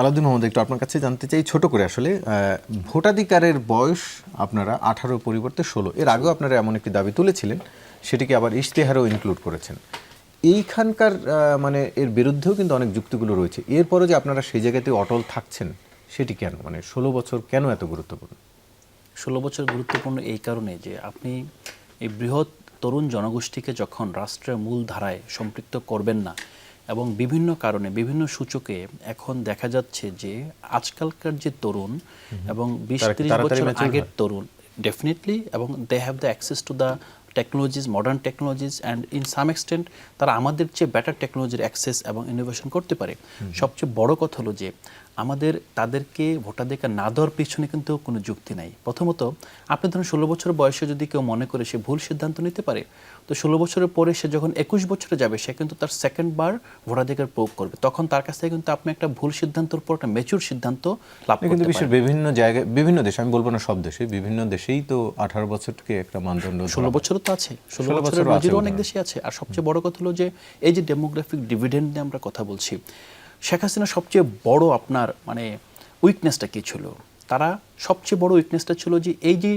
আলাউদ্দিন মোহাম্মদ, একটু আপনার কাছে জানতে চাই ছোট করে আসলে ভোটাধিকারের বয়স আপনারা 18 পরিবর্তে 16, এর আগেও আপনারা এমন একটি দাবি তুলেছিলেন, সেটিকে আবার ইশতেহারেও ইনক্লুড করেছেন। এইখানকার মানে এর বিরুদ্ধেও কিন্তু অনেক যুক্তিগুলো রয়েছে, এরপরও যে আপনারা সেই জায়গাতে অটল থাকছেন সেটি কেন? মানে 16 বছর কেন এত গুরুত্বপূর্ণ? 16 বছর গুরুত্বপূর্ণ এই কারণে যে আপনি এই বৃহৎ তরুণ জনগোষ্ঠীকে যখন রাষ্ট্রের মূল ধারায় সম্পৃক্ত করবেন না, এবং বিভিন্ন কারণে বিভিন্ন সূচকে এখন দেখা যাচ্ছে যে আজকালকার যে তরুণ এবং 20-30 বছর আগের তরুণ ডেফিনেটলি, এবং they have the access to the technologies, modern technologies, and in some extent তারা আমাদের চেয়ে বেটার টেকনোলজির অ্যাক্সেস এবং ইনোভেশন করতে পারে। সবচেয়ে বড় কথা হলো যে আমাদের তাদেরকে ভোটাধিকার না দেওয়ার পিছনে কিন্তু কোনো যুক্তি নাই। প্রথমত, আপনি ধরুন 16 বছর বয়সে যদি কেউ মনে করে সে ভুল সিদ্ধান্ত নিতে পারে, তো 16 বছরের পরে সে যখন 21 বছরে যাবে সে কিন্তু তার সেকেন্ড বার ভোটাধিকার প্রয়োগ করবে। তখন তার কাছ থেকে কিন্তু আপনি একটা ভুল সিদ্ধান্তের উপর একটা ম্যাচিউর সিদ্ধান্ত লাভ করতে কিন্তু বিশ্বের বিভিন্ন জায়গায়, বিভিন্ন দেশে, আমি বলবো না সব দেশে, বিভিন্ন দেশেই তো 18 বছরকে একটা মানদণ্ড। 16 বছরও তো আছে, 16 বছরের নজিরও অনেক দেশে আছে। আর সবচেয়ে বড় কথা হলো যে এই যে ডেমোগ্রাফিক ডিভিডেন্ড নিয়ে আমরা কথা বলছি, শেখ হাসিনা সবচেয়ে বড় আপনার মানে উইকনেসটা কী ছিল? তারা সবচেয়ে বড় উইকনেসটা ছিল যে এই যে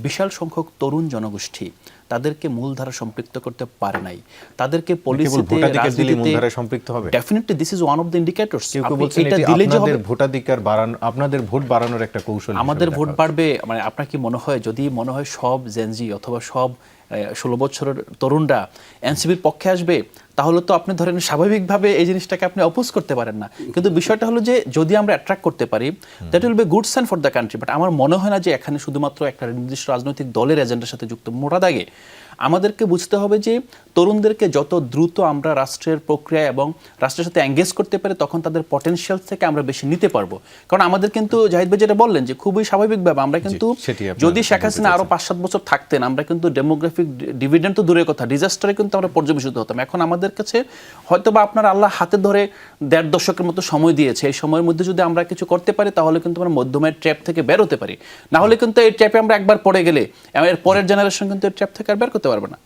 বিশাল সংখ্যক তরুণ জনগোষ্ঠী তাদেরকে মূলধারা সম্পৃক্ত করতে পারে নাই, তাদেরকে পলিসিতে রাজনীতিতে সম্পৃক্ত হবে। Definitely this is one of the indicators. এটা দিলে যে হবে ভোটাধিকার বাড়ানো, আপনাদের ভোট বাড়ানোর একটা কৌশল। আমাদের ভোট বাড়বে মানে আপনার কি মনে হয়? যদি মনে হয় সব জেনজি অথবা সব 16 বছরের তরুণরা এনসিপির পক্ষে আসবে, তাহলে তো আপনি ধরেন স্বাভাবিকভাবে এই জিনিসটাকে আপনি অপোজ করতে পারেন না। কিন্তু বিষয়টা হলো যে যদি আমরা অ্যাট্রাক্ট করতে পারি, that will be good sign for the country. But আমার মনে হয় না যে এখানে শুধুমাত্র একটা নির্দিষ্ট রাজনৈতিক দলের এজেন্ডার সাথে যুক্ত। মোটা দাগে আমাদেরকে বুঝতে হবে যে তরুণদেরকে যত দ্রুত আমরা রাষ্ট্রের প্রক্রিয়া এবং রাষ্ট্রের সাথে এঙ্গেজ করতে পারি, তখন তাদের পটেনশিয়াল থেকে আমরা বেশি নিতে পারবো। কারণ আমাদের কিন্তু জাহিদ ভাই যেটা বললেন যে খুবই স্বাভাবিকভাবে আমরা কিন্তু যদি শেখ হাসিনা আরো 5-7 বছর থাকতেন, আমরা কিন্তু ডেমোগ্রাফিক ডিভিডেন্ড তো দূরের কথা, ডিজাস্টারে কিন্তু আমরা পর্যবেসিত হতাম। এখন আমাদের কাছে হয়তো বা আপনার আল্লাহ হাতে ধরে 1.5 দশকের মতো সময় দিয়েছে। এই সময়ের মধ্যে যদি আমরা কিছু করতে পারি, তাহলে কিন্তু আমরা মধ্যমের ট্র্যাপ থেকে বের হতে পারি। না হলে কিন্তু এই ট্র্যাপে আমরা একবার পড়ে গেলে এর পরের জেনারেশন কিন্তু এই ট্র্যাপ থেকে আর বের করতে পারবে না।